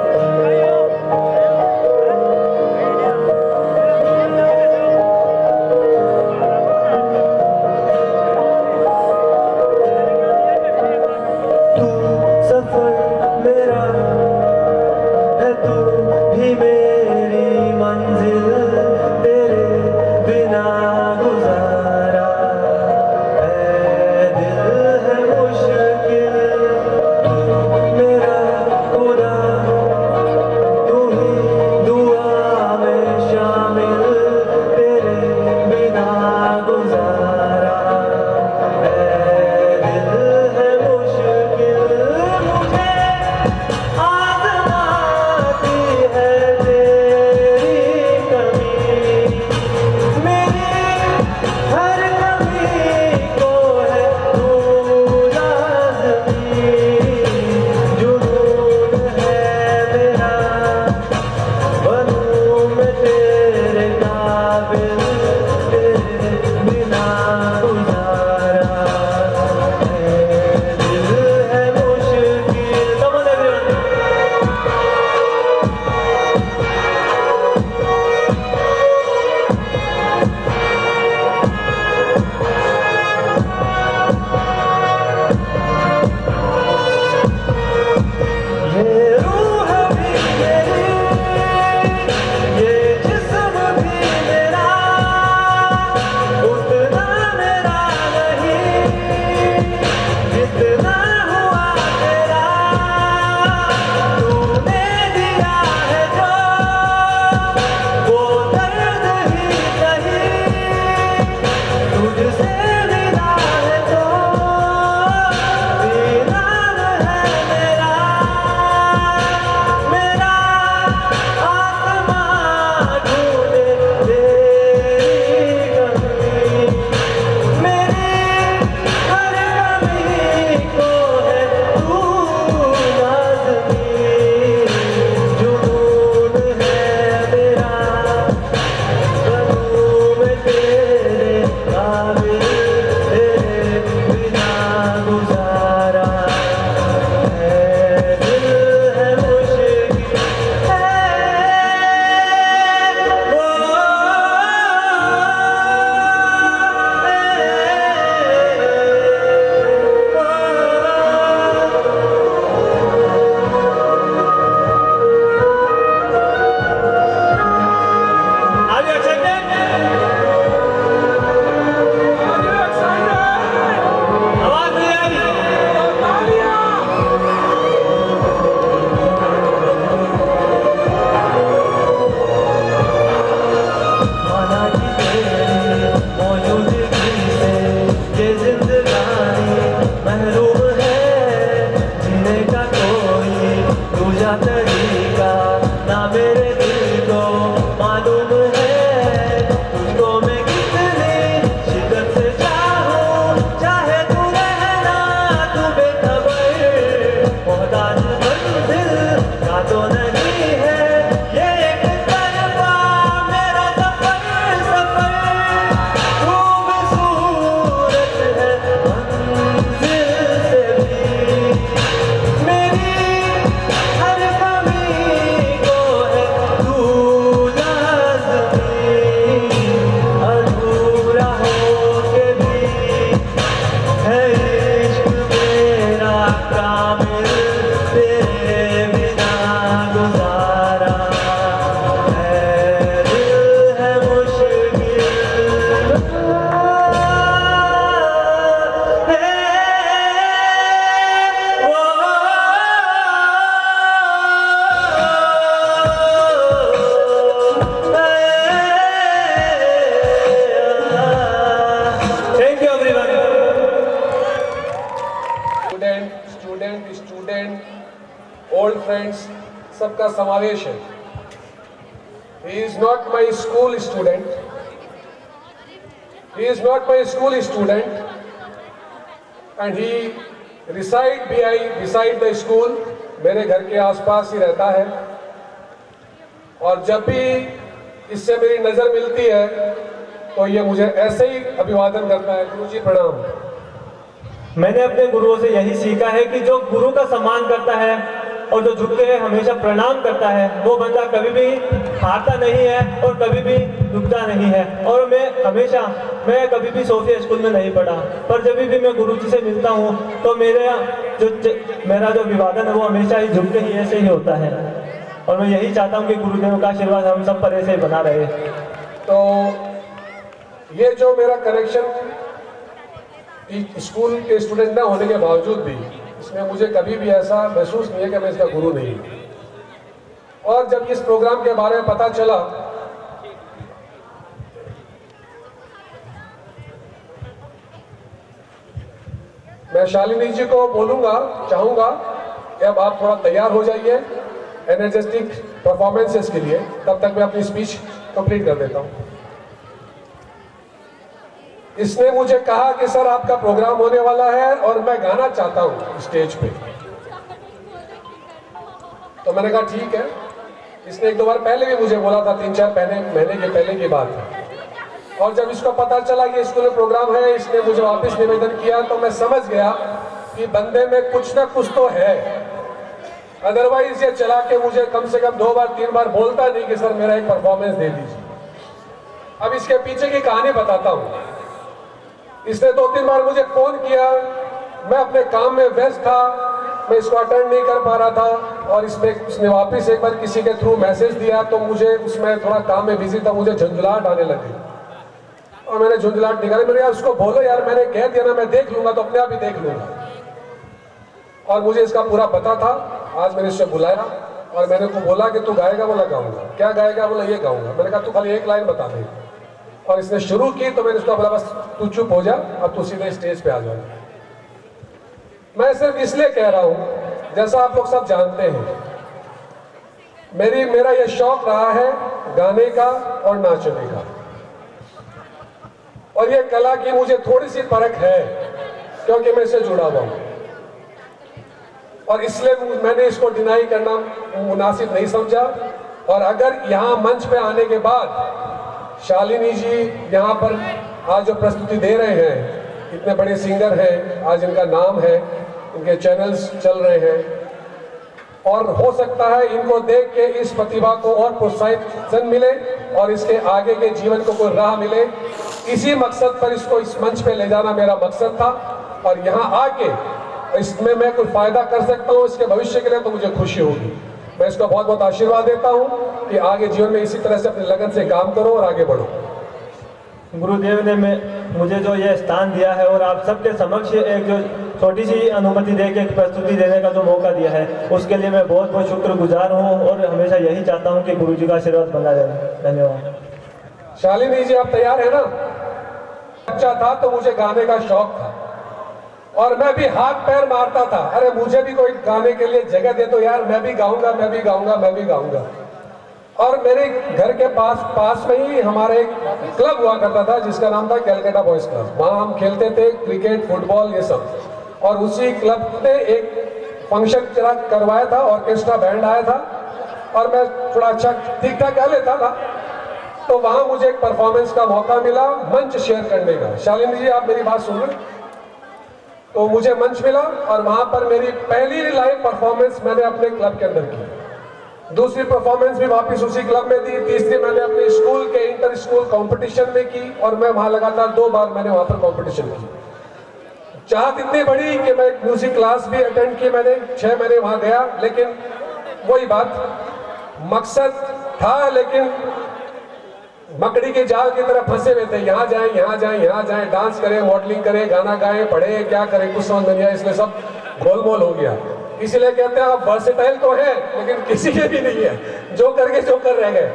फ्रेंड, ओल्ड फ्रेंड्स, सबका समावेश है। He is not my school student, he is not my school student and he reside beside the school, मेरे घर के आसपास ही रहता है। और जब भी इससे मेरी नजर मिलती है तो ये मुझे ऐसे ही अभिवादन करता है, गुरु जी प्रणाम। मैंने अपने गुरुओं से यही सीखा है कि जो गुरु का सम्मान करता है और जो झुक के हमेशा प्रणाम करता है, वो बंदा कभी भी हारता नहीं है और कभी भी झुकता नहीं है। और मैं कभी भी सोफिया स्कूल में नहीं पढ़ा, पर जब भी मैं गुरु जी से मिलता हूँ तो मेरा जो अभिवादन है वो हमेशा ही झुक के ही ऐसे ही होता है। और मैं यही चाहता हूँ कि गुरुदेव का आशीर्वाद हम सब पर ऐसे ही बना रहे। तो ये जो मेरा कनेक्शन स्कूल के स्टूडेंट ना होने के बावजूद भी, इसमें मुझे कभी भी ऐसा महसूस नहीं है कि मैं इसका गुरु नहीं। और जब इस प्रोग्राम के बारे में पता चला, मैं शालिनी जी को चाहूंगा कि अब आप थोड़ा तैयार हो जाइए एनर्जेटिक परफॉर्मेंसेस के लिए। तब तक मैं अपनी स्पीच कंप्लीट कर देता हूं। इसने मुझे कहा कि सर आपका प्रोग्राम होने वाला है और मैं गाना चाहता हूं स्टेज पे। तो मैंने कहा ठीक है। इसने एक दो बार पहले भी मुझे बोला था, 3-4 महीने के पहले की बात है। और जब इसको पता चला कि स्कूल में प्रोग्राम है, इसने मुझे वापस निवेदन किया, तो मैं समझ गया कि बंदे में कुछ ना कुछ तो है। अदरवाइज ये चला के मुझे कम से कम 2 बार 3 बार बोलता नहीं कि सर मेरा एक परफॉर्मेंस दे दीजिए। अब इसके पीछे की कहानी बताता हूं। इसने 2-3 बार मुझे फोन किया, मैं अपने काम में व्यस्त था, मैं इसको अटेंड नहीं कर पा रहा था। और इसने वापस एक बार किसी के थ्रू मैसेज दिया, तो मुझे उसमें थोड़ा काम में बिजी था, मुझे झुंझलाहट आने लगी। और मैंने झुंझलाहट निकाली, मैंने यार उसको बोलो यार, मैंने कह दिया ना मैं देख लूंगा, तो अपने आप ही देख लूंगा। और मुझे इसका पूरा पता था। आज मैंने इससे बुलाया और मैंने को बोला कि तू गाएगा? बोला गाऊंगा। क्या गाएगा? बोला ये गाऊंगा। मैंने कहा तू खाली एक लाइन बता दे। और इसने शुरू की तो मैंने उसको बोला बस तू चुप हो जा, अब तू सीधे स्टेज पे आ जाओ। मैं सिर्फ इसलिए कह रहा हूं, जैसा आप लोग सब जानते हैं, मेरा यह शौक रहा है गाने का और नाचने का। और ये कला की मुझे थोड़ी सी परख है, क्योंकि मैं इससे जुड़ा हुआ हूं। और इसलिए मैंने इसको डिनाई करना मुनासिब नहीं समझा। और अगर यहाँ मंच पे आने के बाद शालिनी जी यहाँ पर आज जो प्रस्तुति दे रहे हैं, इतने बड़े सिंगर हैं, आज इनका नाम है, इनके चैनल्स चल रहे हैं, और हो सकता है इनको देख के इस प्रतिभा को और प्रोत्साहन मिले और इसके आगे के जीवन को कोई राह मिले। इसी मकसद पर इसको इस मंच पे ले जाना मेरा मकसद था। और यहाँ आके इसमें मैं कुछ फायदा कर सकता हूँ इसके भविष्य के लिए, तो मुझे खुशी होगी। मैं इसको बहुत बहुत आशीर्वाद देता हूँ कि आगे जीवन में इसी तरह से अपने लगन से काम करो और आगे बढ़ो। गुरुदेव ने मुझे जो ये स्थान दिया है और आप सबके समक्ष एक जो छोटी सी अनुमति दे के प्रस्तुति देने का जो मौका दिया है, उसके लिए मैं बहुत बहुत शुक्रगुजार हूँ और हमेशा यही चाहता हूँ कि गुरु जी का आशीर्वाद बना रहे। धन्यवाद। शालिनी जी आप तैयार है ना? बच्चा था तो मुझे गाने का शौक था और मैं भी हाथ पैर मारता था, अरे मुझे भी कोई गाने के लिए जगह दे दो यार, मैं भी गाऊंगा, मैं भी गाऊंगा, मैं भी गाऊंगा। और मेरे घर के पास में ही हमारा एक क्लब हुआ करता था जिसका नाम था कैलकाटा बॉयज क्लब। वहाँ हम खेलते थे क्रिकेट, फुटबॉल, ये सब। और उसी क्लब ने एक फंक्शन करवाया था, ऑर्केस्ट्रा बैंड आया था और मैं थोड़ा अच्छा ठीक ठाक गा लेता था। तो वहाँ मुझे एक परफॉर्मेंस का मौका मिला मंच शेयर करने का। शालिनी जी आप मेरी बात सुन रहे? तो मुझे मंच मिला और वहाँ पर मेरी पहली लाइव परफॉर्मेंस मैंने अपने क्लब के अंदर की। दूसरी परफॉर्मेंस भी वापस उसी क्लब में दी। तीसरी मैंने अपने स्कूल के इंटर स्कूल कंपटीशन में की और मैं वहाँ लगातार 2 बार मैंने वहाँ पर कंपटीशन की। चाहत इतनी बड़ी कि मैं म्यूजिक क्लास भी अटेंड की मैंने, 6 महीने वहाँ गया। लेकिन वही बात, मकसद था लेकिन मकड़ी के जाल की तरह फंसे हुए थे। यहाँ जाएं, यहाँ जाएं, यहाँ जाएं, डांस करें, मॉडलिंग करें, गाना गाएं, पढ़े, क्या करें, कुछ समझ नहीं आया। इसलिए सब गोलमोल हो गया। इसीलिए कहते हैं आप वर्सेटाइल तो हैं लेकिन किसी के भी नहीं है, जो करके जो कर रह गए।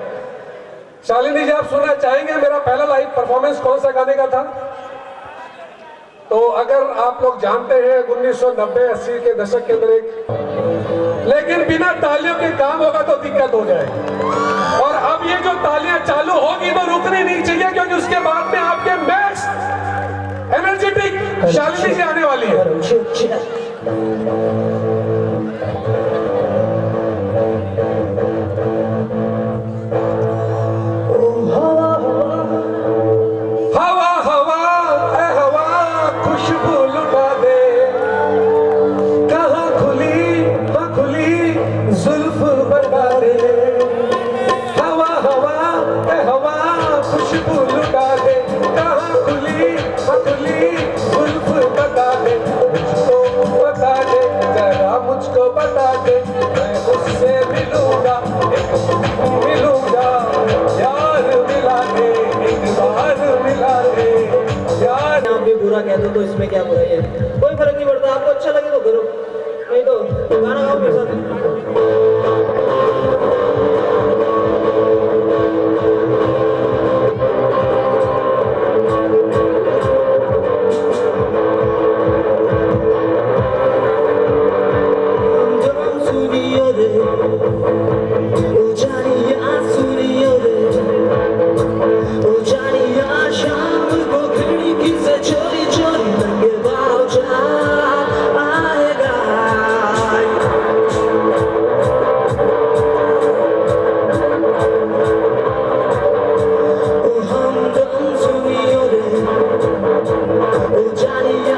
शालिनी जी आप सुनना चाहेंगे मेरा पहला लाइव परफॉर्मेंस कौन सा गाने का था? तो अगर आप लोग जानते हैं 1990-80 के दशक के अंदर लेकिन बिना तालियों के काम होगा तो दिक्कत हो जाएगी। और अब ये जो तालियां चालू होगी तो रुकनी नहीं चाहिए, क्योंकि उसके बाद में आपके बेस्ट एनर्जेटिक शालिनी जी आने वाली है। हवा हवा ए हवा खुशबू लुटा दे, कहाँ खुली जुल्फ बता दे। हवा हवा ए हवा खुशबू लुटा दे, कहाँ खुली जुल्फ बता दे। मुझको बता दे, जरा मुझको बता दे, मैं उससे मिलूंगा यार मिला दे, एक बार मिला दे यार। आप भी बुरा कह दो तो इसमें क्या बुराई है, कोई फर्क नहीं पड़ता। आपको अच्छा लगे तो करो, नहीं तो गाना गाओ मेरे साथ। Jaya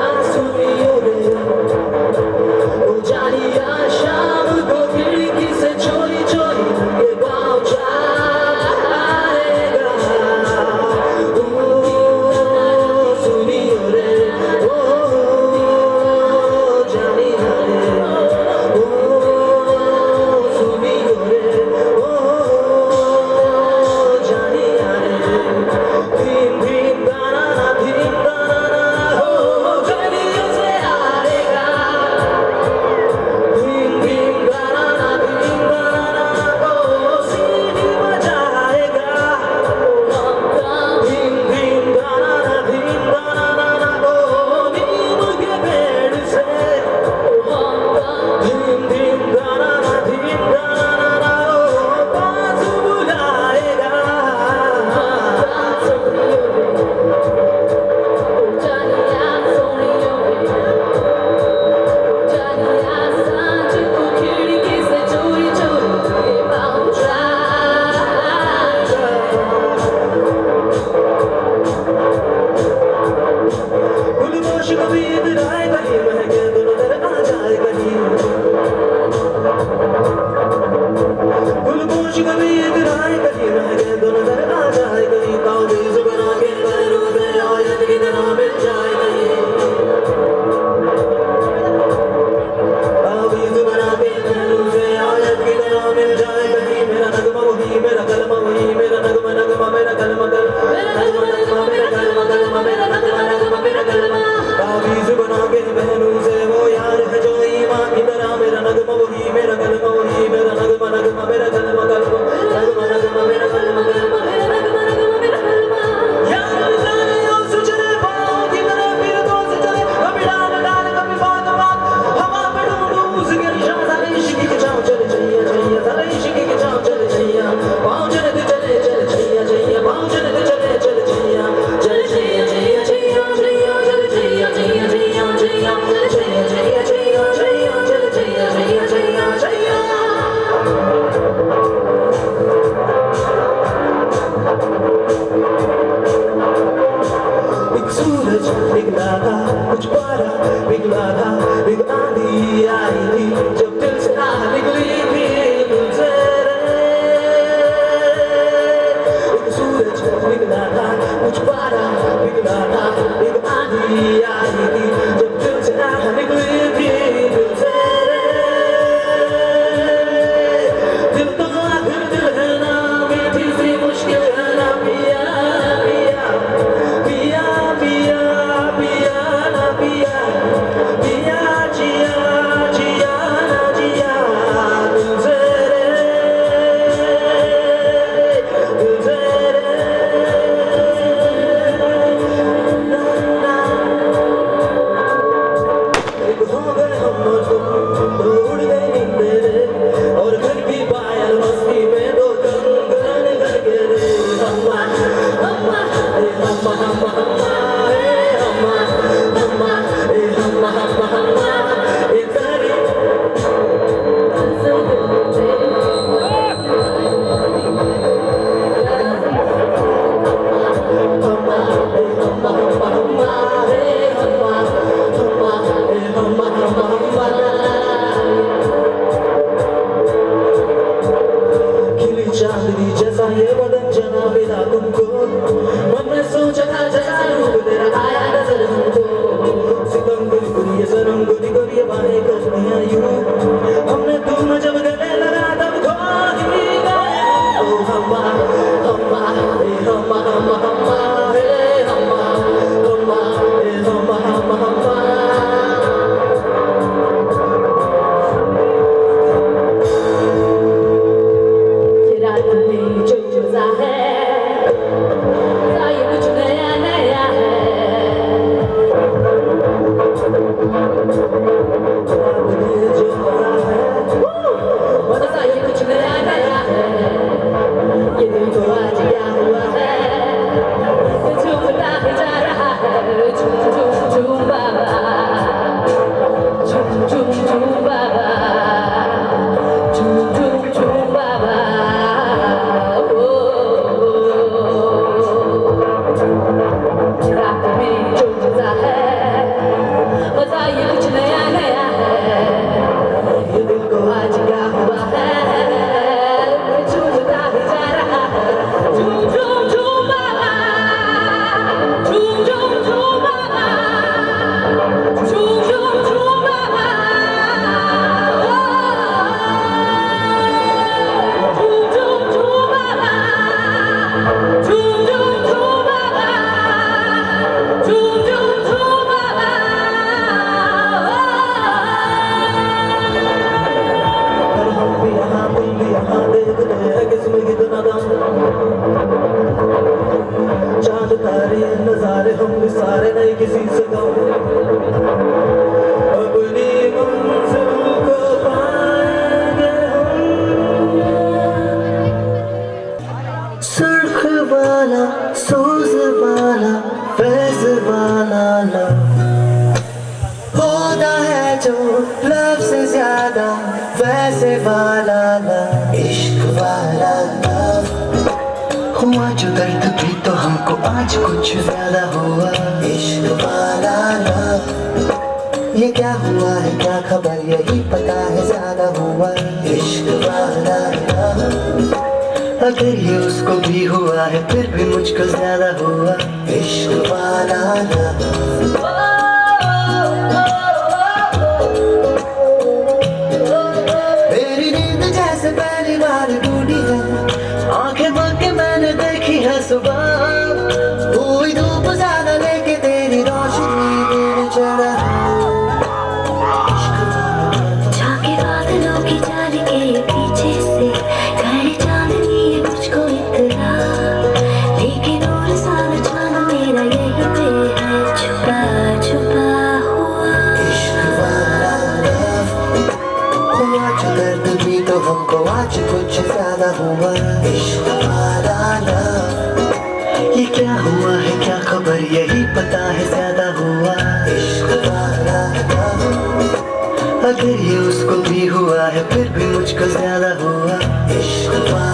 अगर ये उसको भी हुआ है फिर भी मुझको ज्यादा हुआ इश्क वाला